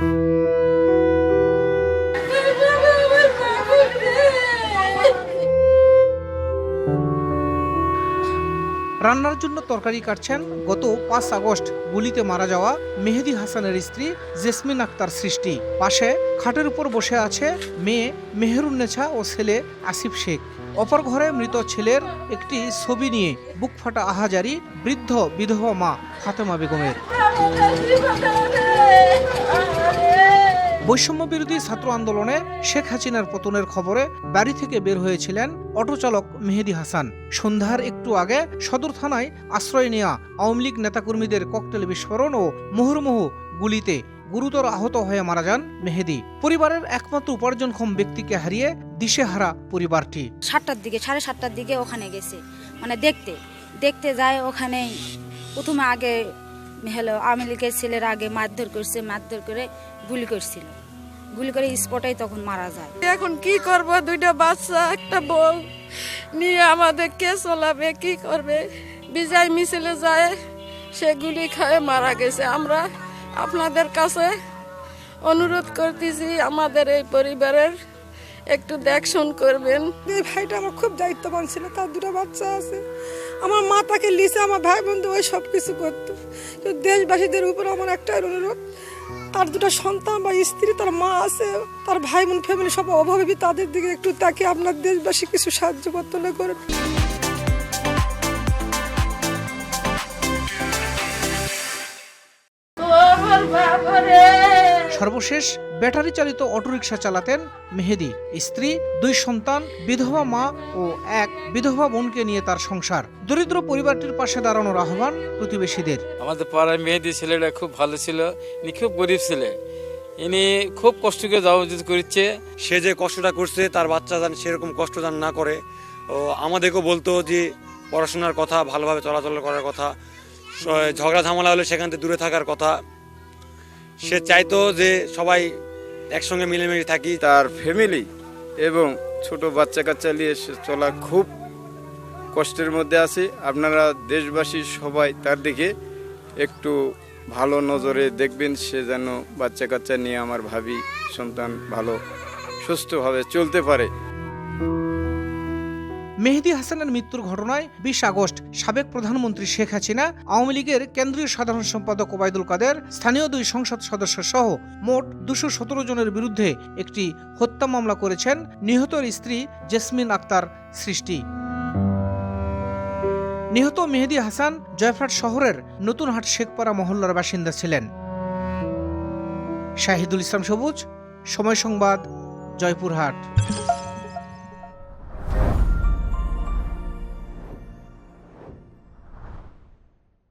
রান্নার জন্য তরকারি কাটছেন গত ৫ আগস্ট গুলিতে মারা যাওয়া মেহেদী হাসানের স্ত্রী জেসমিন আক্তার সৃষ্টি। পাশে খাটের উপর বসে আছে মেয়ে মেহেরুন্নেছা ও ছেলে আসিফ শেখ। অপর ঘরে মৃত ছেলের একটি ছবি নিয়ে বুক ফাটা আহাজারি বৃদ্ধ বিধবা মা ফাতেমা বেগমের। বৈষম্য বিরোধী ছাত্র আন্দোলনে শেখ হাসিনার পতনের খবরে বাড়ি থেকে বের হয়েছিলেন অটোচালক মেহেদী হাসান। সন্ধ্যার একটু আগে সদর থানায় আশ্রয় নেওয়া আওয়ামী লীগ নেতাকর্মীদের ককটেল বিস্ফোরণ ও মুহুর্মুহু গুলিতে গুরুতর আহত হয়ে মারা যান মেহেদী। পরিবারের একমাত্র উপার্জনক্ষম ব্যক্তিকে হারিয়ে দিশেহারা পরিবারটি। 7টার দিকে ওখানে গেছে, মানে দেখতে যায়। ওখানে প্রথমে আগে আওয়ামী লীগের ছেলের আগে মারধর করে গুলি করে স্পটেই তখন মারা যায়। এখন কি করব, 2টা বাচ্চা একটা বউ নিয়ে আমাদের কে চলাবে, কি করবে? বিজয় মিছিলে যায়, সে গুলি খায় মারা গেছে। আমরা আপনাদের কাছে অনুরোধ করতেছি, আমাদের এই পরিবারের একটু দেখশন করবেন। এই ভাইটা আমার খুব দায়িত্ববান ছিল, তার 2টা বাচ্চা আছে। আমার মা তাকে লিসে আমার ভাই বন্ধু ওই সব কিছু করতো। তো দেশবাসীদের উপর আমার একটাই অনুরোধ, তার 2টা সন্তান বা স্ত্রী, তার মা আছে, তার ভাই বোন ফ্যামিলি সব অভাবী, তাদের দিকে একটু তাকে আপনার দেশবাসী কিছু সাহায্য করতে করে। সর্বশেষ ব্যাটারি চালিত অটোরিকশা চালাতেন মেহেদী। স্ত্রী, 2 সন্তান, বিধবা মা ও এক বিধবা বোনকে নিয়ে তার সংসার। দরিদ্র পরিবারটির পাশে দাঁড়ানোর আহ্বান প্রতিবেশীদের। আমাদের পাড়ায় মেহেদী ছেলেটা খুব ভালো ছিল, ইনি খুব গরিব ছেলে, ইনি খুব কষ্ট করে যাওয়া করছে। সে যে কষ্টটা করছে তার বাচ্চা যেন সেরকম কষ্ট যেন না করে। ও আমাদেরকেও বলতো যে পড়াশোনার কথা, ভালোভাবে চলাচল করার কথা, ঝগড়া ঝামেলা হলে সেখান থেকে দূরে থাকার কথা। সে চাইতো যে সবাই একসঙ্গে মিলেমিশে থাকি। তার ফ্যামিলি এবং ছোট বাচ্চা কাচ্চা নিয়ে চলা খুব কষ্টের মধ্যে আছে। আপনারা দেশবাসী সবাই তার দিকে একটু ভালো নজরে দেখবেন, সে যেন বাচ্চা কাচ্চা নিয়ে আমার ভাবি সন্তান ভালো সুস্থভাবে চলতে পারে। মেহেদী হাসানের মৃত্যুর ঘটনায় 20 আগস্ট সাবেক প্রধানমন্ত্রী শেখ হাসিনা, আওয়ামী লীগের কেন্দ্রীয় সাধারণ সম্পাদক ওবায়দুল কাদের, স্থানীয় 2 সংসদ সদস্য সহ মোট 217 জনের বিরুদ্ধে একটি হত্যা মামলা করেছেন নিহতের স্ত্রী জেসমিন আক্তার সৃষ্টি। নিহত মেহেদী হাসান জয়ফ্রাট শহরের নতুনহাট শেখপাড়া মহল্লার বাসিন্দা ছিলেন। শাহিদুল ইসলাম সবুজ, সময় সংবাদ, জয়পুরহাট।